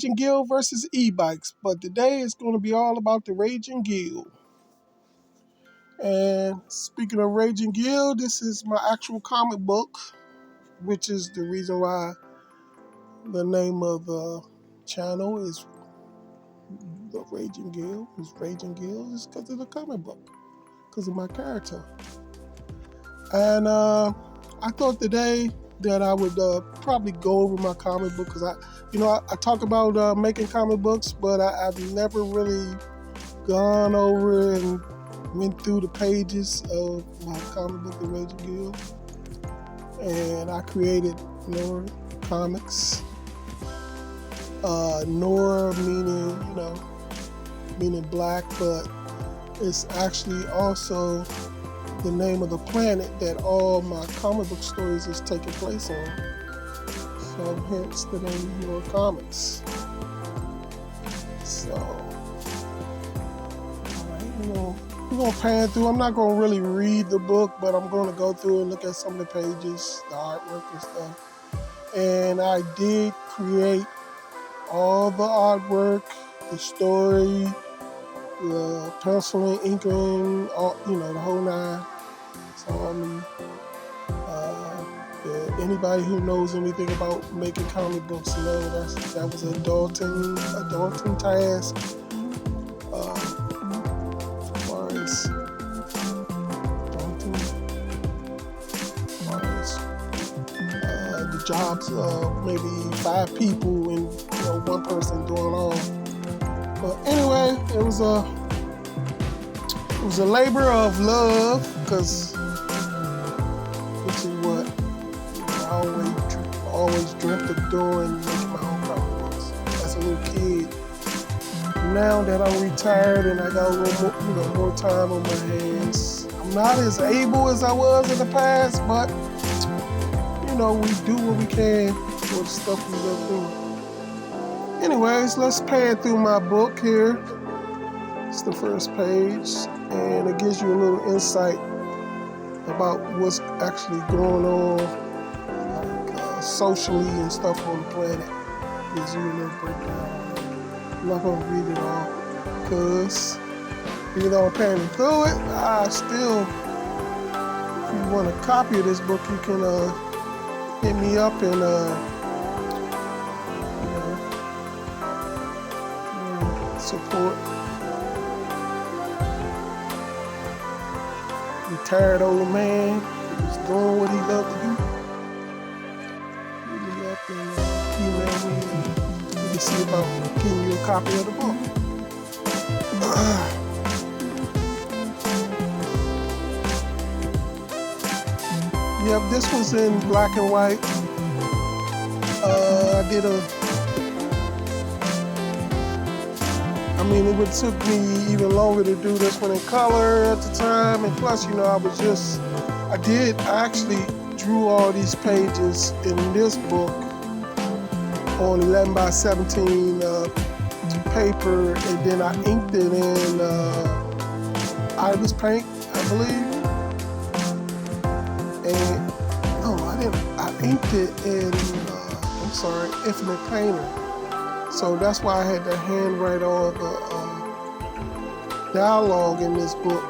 Raging Gill versus e-bikes, but today it's going to be all about the Raging Gill. And speaking of Raging Gill, this is my actual comic book, which is the reason why the name of the channel is the Raging Gill. It's Raging Gill is because of the comic book, because of my character. And I thought today that I would probably go over my comic book because I talk about making comic books, but I've never really gone over and went through the pages of my comic book, The Raging Gill. And I created Nora Comics. Nora meaning black, but it's actually also the name of the planet that all my comic book stories is taking place on. So hence the name Nora Comics. So, alright, we're going to pan through. I'm not going to really read the book, but I'm going to go through and look at some of the pages, the artwork and stuff. And I did create all the artwork, the story, the penciling, inking, the whole nine. It's all me. Anybody who knows anything about making comic books know that was a daunting task. The jobs of maybe 5 people and one person doing all. But anyway, it was a labor of love, because which is what I always dreamt of doing, making my own comic books as a little kid. Now that I'm retired and I got a little more time on my hands, I'm not as able as I was in the past, but we do what we can for the stuff we go through. Anyways, let's pan through my book here. It's the first page, and it gives you a little insight about what's actually going on socially and stuff on the planet. Gives you a little breakdown. I'm not going to read it all, because even though I'm panning through it, if you want a copy of this book, you can hit me up and support. Retired old man who's doing what he loved to do. Hit me up and email me, and we can see about getting you a copy of the book. Yep, this was in black and white. It would took me even longer to do this one in color at the time, and plus, I actually drew all these pages in this book on 11 by 17 paper, and then I inked it in Ibis paint, I believe. And I inked it in Infinite Painter. So that's why I had to handwrite all the dialogue in this book.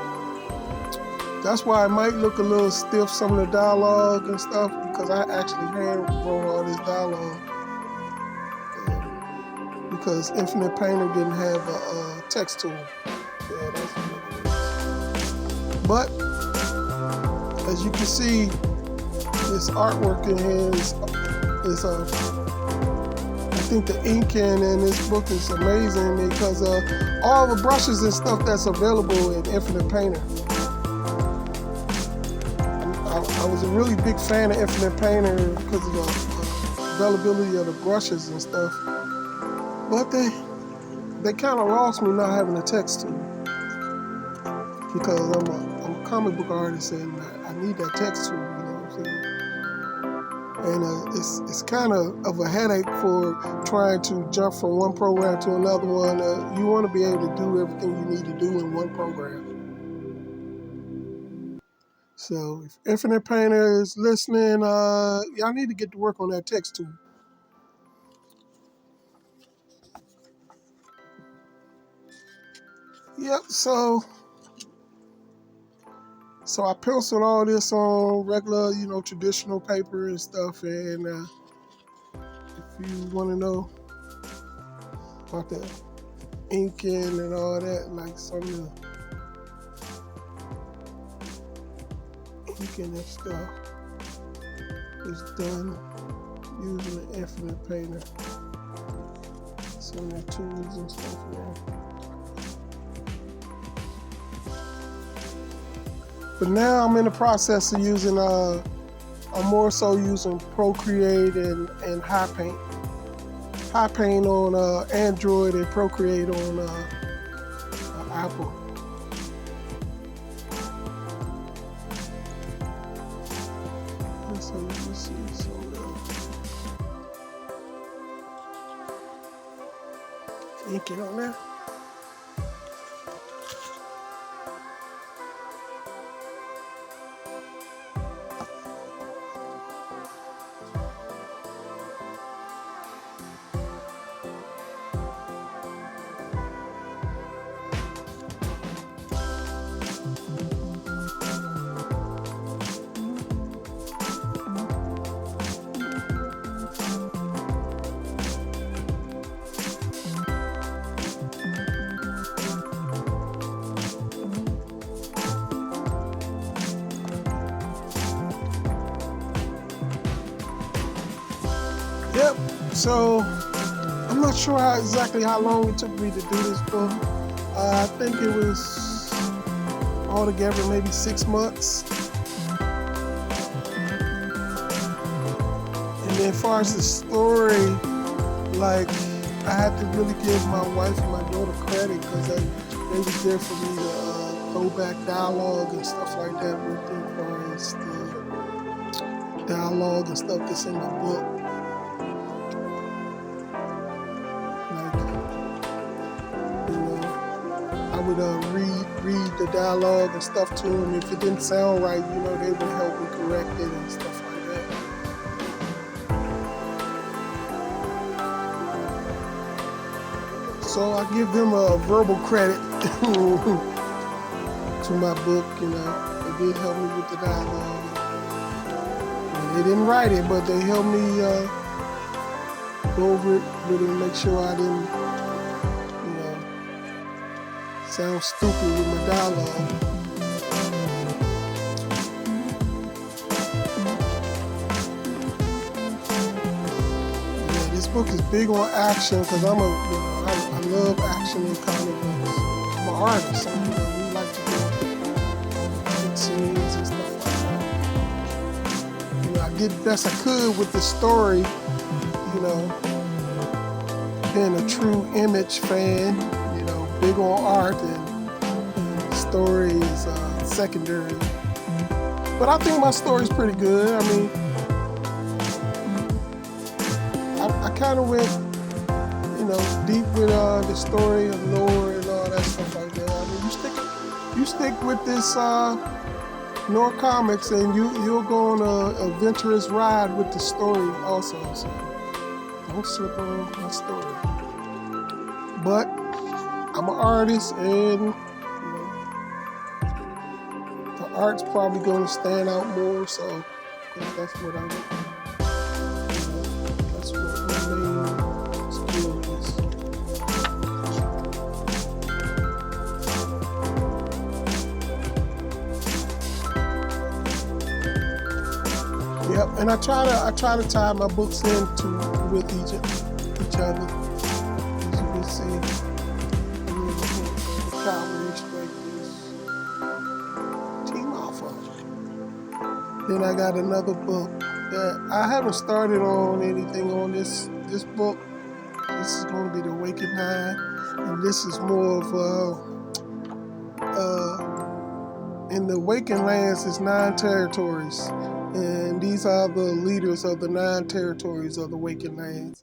That's why it might look a little stiff, some of the dialogue and stuff, because I actually hand wrote all this dialogue. Because Infinite Painter didn't have a text tool. Yeah, that's what it is. But as you can see, this artwork in here is I think the inking in this book is amazing because of all the brushes and stuff that's available in Infinite Painter. I was a really big fan of Infinite Painter because of the availability of the brushes and stuff. But they kind of lost me not having a text tool, because I'm a comic book artist and I need that text tool. And it's kind of a headache for trying to jump from one program to another one. You want to be able to do everything you need to do in one program. So if Infinite Painter is listening, y'all need to get to work on that text tool. Yep. So I penciled all this on regular, traditional paper and stuff. And if you want to know about the inking and all that, like some of the inking and stuff is done using the Infinite Painter. Some of the tools and stuff there. But now I'm in the process of using, I'm more so using Procreate and High Paint. High Paint on Android and Procreate on Apple. So you can see inking on there. Yep. So I'm not sure exactly how long it took me to do this book. I think it was altogether maybe 6 months. And then as far as the story, like I had to really give my wife and my daughter credit because they was there for me to go back dialogue and stuff like that with them, as far as the dialogue and stuff that's in the book. I would read the dialogue and stuff to them. If it didn't sound right, they would help me correct it and stuff like that. So I give them a verbal credit to my book. They did help me with the dialogue. They didn't write it, but they helped me go over it with it and make sure I didn't sound stupid with my dialogue. Yeah, this book is big on action because I love action and comic books. I'm an artist, so we like to do good scenes and stuff like that. I did the best I could with the story. Being a true Image fan. Big on art, and story is secondary. But I think my story's pretty good. I mean, I kind of went, deep with the story of lore and all that stuff like that. I mean, you stick with this Nor Comics, and you'll go on a adventurous ride with the story also. So don't slip on my story. But I'm an artist, and the art's probably going to stand out more. So that's what I do. That's what my main skill is. Yep, and I try to tie my books with each other, as you can see. Team Alpha. Then I got another book that I haven't started on anything on this book. This is going to be the Awakened 9, and this is more of in the Awakened lands is 9 territories, and these are the leaders of the 9 territories of the Awakened lands.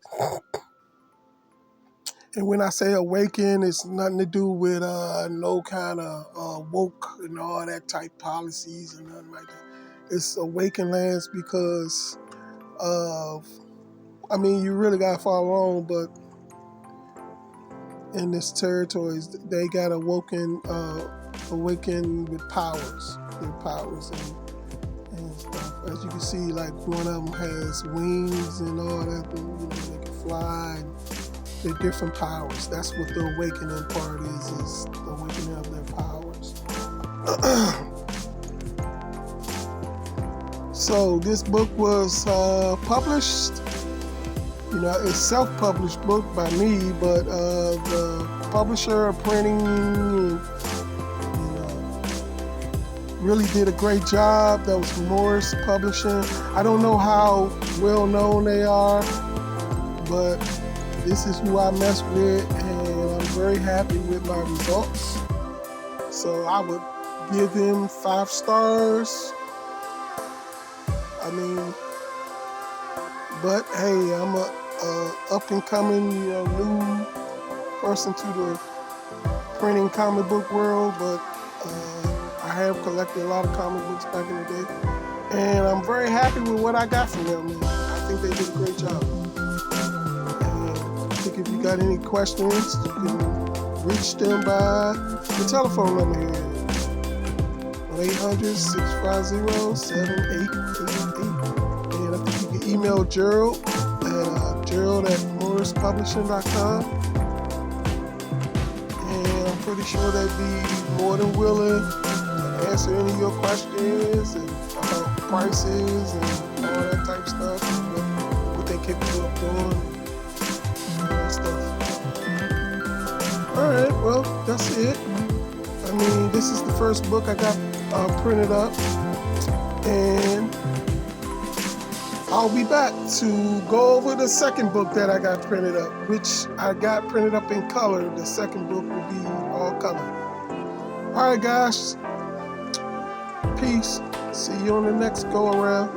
And when I say awaken, it's nothing to do with no kind of woke and all that type policies and nothing like that. It's awaken lands because of, you really got to follow along, but in this territory. They got awakened with powers, their powers and stuff. As you can see, like one of them has wings and all that. They can fly. They're different powers. That's what the awakening part is the awakening of their powers. So this book was published. It's self-published book by me, but the publisher, printing, really did a great job. That was Morris Publishing. I don't know how well known they are, but this is who I mess with, and I'm very happy with my results. So I would give them 5 stars. But hey, I'm a up and coming, new person to the printing comic book world, but I have collected a lot of comic books back in the day, and I'm very happy with what I got from them. I think they did a great job. And I think if you got any questions, you can reach them by the telephone number here, 1-800-650-7888. And I think you can email Gerald at morrispublishing.com. And I'm pretty sure they'd be more than willing to answer any of your questions and about prices and all that type of stuff, what they're capable of doing, all that stuff. Alright, well, that's it. This is the first book I got printed up, and I'll be back to go over the second book that I got printed up, which I got printed up in color. The second book will be all color. Alright guys, peace. See you on the next go around.